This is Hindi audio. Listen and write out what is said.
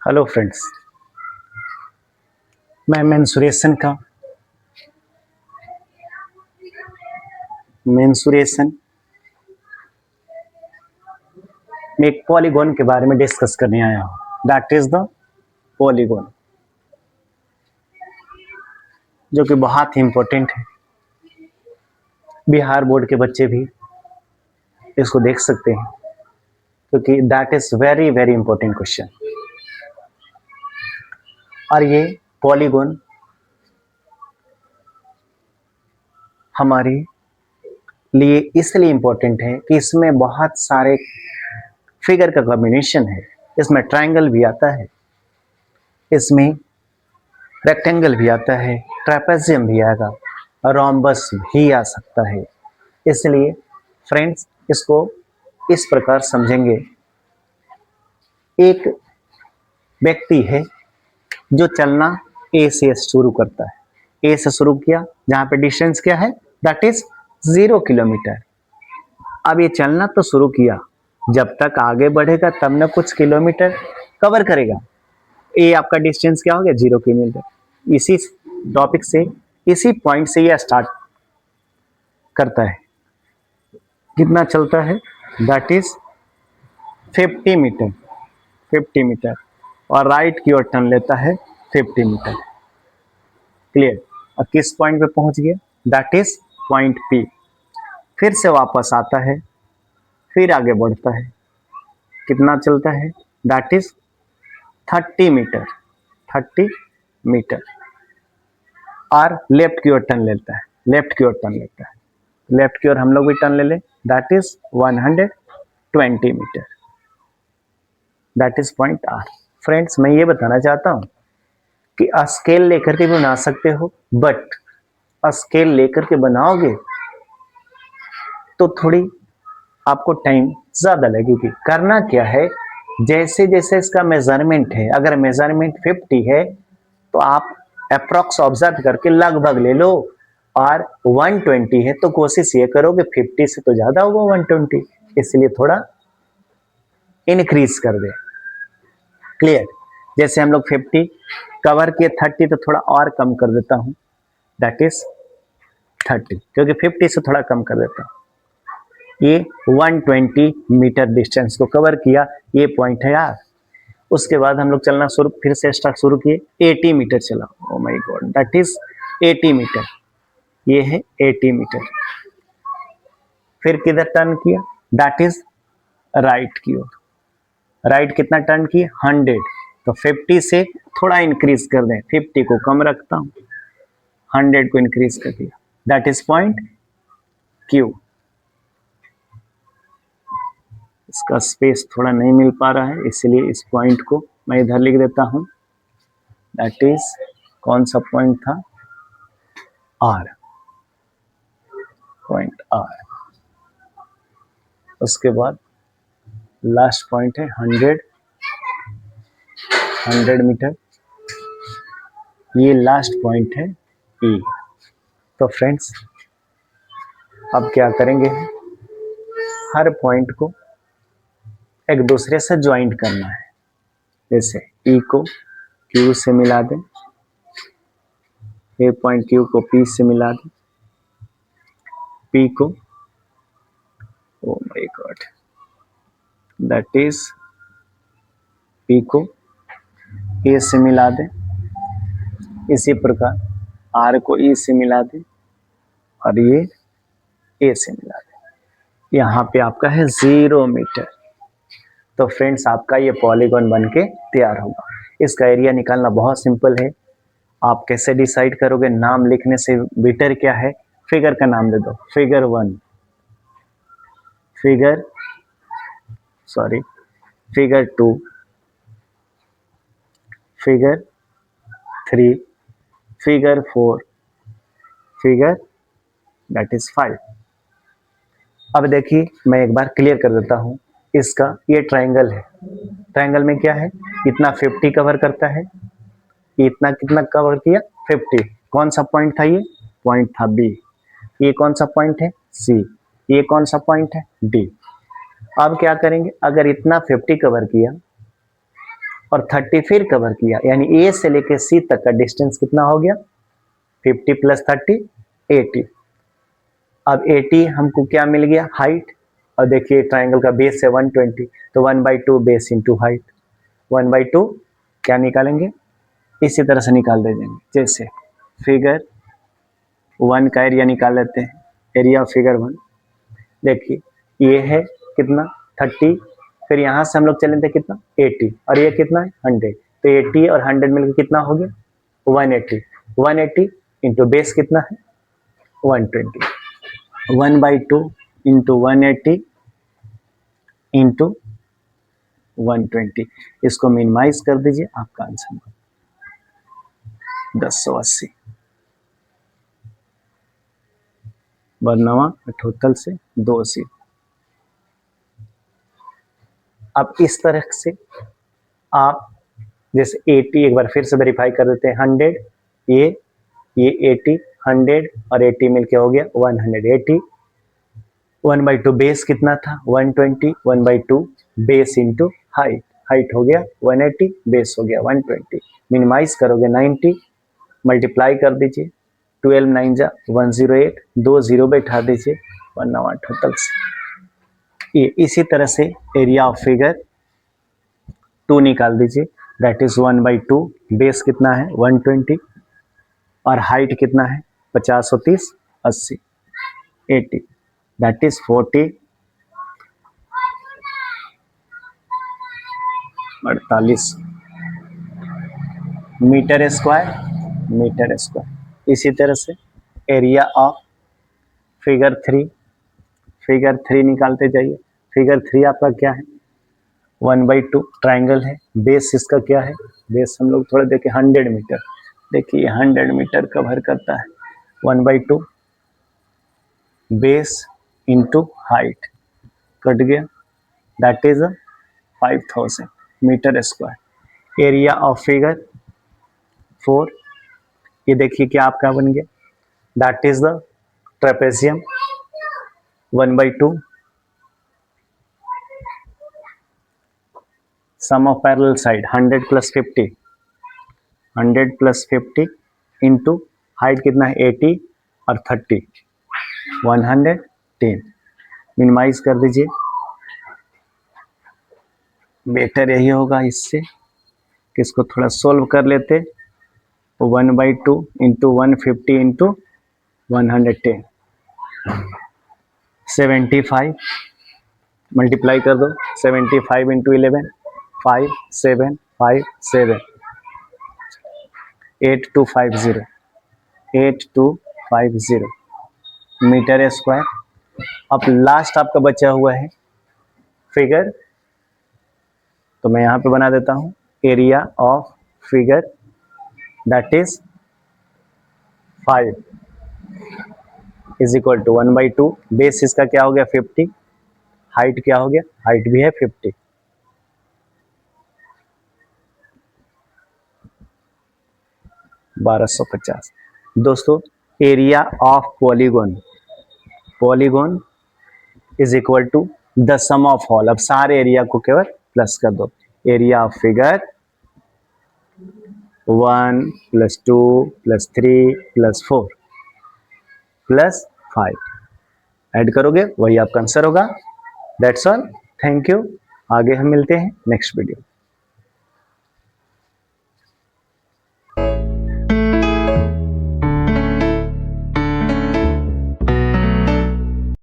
हेलो फ्रेंड्स, मैं मेंसुरेशन का मेंसुरेशन में एक पॉलीगॉन के बारे में डिस्कस करने आया हूँ। दैट इज द पॉलीगॉन, जो कि बहुत ही इंपॉर्टेंट है। बिहार बोर्ड के बच्चे भी इसको देख सकते हैं, क्योंकि that is very very important question. और ये पॉलीगॉन हमारे लिए इसलिए इंपॉर्टेंट है कि इसमें बहुत सारे फिगर का कॉम्बिनेशन है। इसमें ट्रायंगल भी आता है, इसमें रेक्टेंगल भी आता है, ट्रेपेजियम भी आएगा, रोम्बस भी आ सकता है। इसलिए फ्रेंड्स, इसको इस प्रकार समझेंगे। एक व्यक्ति है जो चलना ए से शुरू करता है। ए से शुरू किया, जहां पे डिस्टेंस क्या है, दैट इज 0 किलोमीटर। अब ये चलना तो शुरू किया, जब तक आगे बढ़ेगा तब न कुछ किलोमीटर कवर करेगा। ए आपका डिस्टेंस क्या हो गया, 0 किलोमीटर। इसी टॉपिक से, इसी पॉइंट से ये स्टार्ट करता है। कितना चलता है, दैट इज 50 मीटर, 50 मीटर, और राइट की ओर टर्न लेता है 50 मीटर। क्लियर। और किस पॉइंट पे पहुंच गया, दैट इज पॉइंट पी। फिर से वापस आता है, फिर आगे बढ़ता है। कितना चलता है, दैट इज 30 मीटर, 30 मीटर, और लेफ्ट की ओर टर्न लेता है, लेफ्ट की ओर टर्न लेता है। लेफ्ट की ओर हम लोग भी टर्न ले लें, that is 120 metre, that is point R. Friends, मैं ये बताना चाहता हूं कि स्केल लेकर के भी बना सकते हो, बट स्केल लेकर के बनाओगे तो थोड़ी आपको टाइम ज्यादा लगेगी। करना क्या है, जैसे जैसे इसका मेजरमेंट है, अगर मेजरमेंट 50 है तो आप अप्रॉक्स ऑब्जर्व करके लगभग ले लो, और 120 है तो कोशिश ये करो कि 50 से तो ज्यादा होगा 120, इसलिए थोड़ा इंक्रीज कर दे। क्लियर। जैसे हम लोग 50 कवर किए, 30 तो थोड़ा और कम कर देता हूं, दैट इज 30, क्योंकि 50 से थोड़ा कम कर देता हूं। ये 120 मीटर डिस्टेंस को कवर किया, ये पॉइंट है यार। उसके बाद हम लोग चलना शुरू, फिर से स्टार्ट शुरू किए, 80 मीटर चला। Oh my god, that is 80 metre. ये है 80 मीटर। फिर किधर टर्न किया, दैट इज राइट की ओर। राइट कितना टर्न किए, 100, तो 50 से थोड़ा इंक्रीज कर दें, 50 को कम रखता हूं, 100 को इंक्रीज कर दिया, दैट इज पॉइंट क्यू। इसका स्पेस थोड़ा नहीं मिल पा रहा है, इसलिए इस पॉइंट को मैं इधर लिख देता हूं, दैट इज, कौन सा पॉइंट था, आर, पॉइंट आर। उसके बाद लास्ट पॉइंट है 100, 100 मीटर, ये लास्ट पॉइंट है ई। तो फ्रेंड्स, अब क्या करेंगे, हर पॉइंट को एक दूसरे से ज्वाइंट करना है। जैसे ई को क्यू से मिला दें, ए पॉइंट क्यू को पी से मिला दें, पी को, ओ my god, that is P को ए से मिला दें। इसी प्रकार आर को ई से मिला दें, और ये ए से मिला दें। यहाँ पे आपका है 0 मीटर। तो फ्रेंड्स, आपका ये पॉलीगॉन बन के तैयार होगा। इसका एरिया निकालना बहुत सिंपल है। आप कैसे डिसाइड करोगे, नाम लिखने से बेटर क्या है, फिगर का नाम दे दो, figure 1, figure, sorry, figure 2, figure 3, figure 4, figure that is 5। अब देखिए, मैं एक बार क्लियर कर देता हूं। इसका ये ट्रायंगल है, ट्रायंगल में क्या है, इतना 50 कवर करता है, इतना कितना कवर किया, 50। कौन सा पॉइंट था, ये पॉइंट था बी। ये कौन सा पॉइंट है, सी। ये कौन सा पॉइंट है, डी। अब क्या करेंगे, अगर इतना 50 कवर किया और 30 फिर कवर किया, यानी ए से लेके सी तक का डिस्टेंस कितना हो गया, 50 प्लस 30 80। अब 80 हमको क्या मिल गया, हाइट। और देखिए ट्राइंगल का बेस है 120, तो 1/2 बेस इंटू हाइट, 1/2 क्या निकालेंगे, इसी तरह से निकाल दे देंगे। जैसे फिगर 1 का एरिया निकाल लेते हैं, एरिया ऑफ फिगर 1। देखिए ये है कितना 30, फिर यहाँ से हम लोग चले थे कितना 80, और ये कितना है 100, तो 80 और 100 मिलकर कितना हो गया 180। 180 इंटू बेस कितना है 120, 1/2 इंटू 180 इंटू 120। इसको मिनिमाइज कर दीजिए, आपका आंसर 1080। बरनवा टोटल से 280। अब इस तरह से आप जैसे 80 एक बार फिर से वेरीफाई कर देते हैं, 100 ये 80 100 और 80 मिलके हो गया 180। 1/2 बेस कितना था 120, 1/2 बेस इंटू हाइट, हाइट हो गया 180, बेस हो गया 120। मिनिमाइज करोगे 90, मल्टीप्लाई कर दीजिए, 12 9 जा 108, 2 0 बैठा दीजिए, 1 टोटल से। ये इसी तरह से एरिया ऑफ फिगर 2 निकाल दीजिए, दैट इज 1/2, बेस कितना है 120 और हाइट कितना है 50 और 30 80 80, दैट इज 40 48 मीटर स्क्वायर। इसी तरह से एरिया ऑफ फिगर 3 निकालते जाइए। फिगर 3 आपका क्या है 1/2 ट्राइंगल है, बेस इसका क्या है, बेस हम लोग थोड़ा देखें 100 मीटर, देखिए 100 मीटर कवर करता है, 1/2 बेस इंटू हाइट कट गया, that is 5000 metre square. Area of figure 4, ये देखिए क्या आपका बन गया, that is the trapezium 1/2 sum of parallel side 100 plus 50, 100 plus 50 into height कितना है 80 और 30 110। मिनिमाइज कर दीजिए, बेटर यही होगा इससे कि इसको थोड़ा सोल्व कर लेते। 1/2 इंटू 150 इंटू 110 75, मल्टीप्लाई कर दो 75 इंटू 11 5 7 5 7 8250 8250 मीटर स्क्वायर। अब लास्ट आपका बचा हुआ है फिगर, तो मैं यहाँ पे बना देता हूँ area of figure that is 5 is equal to 1/2, base इसका क्या हो गया 50, हाइट क्या हो गया, हाइट भी है 50, $1250। दोस्तों area of polygon is equal to the sum of all, अब सारे एरिया को केवल प्लस कर दो, एरिया ऑफ फिगर 1 + 2 + 3 + 4 + 5 ऐड करोगे वही आपका आंसर होगा। That's all, thank you. आगे हम मिलते हैं नेक्स्ट वीडियो।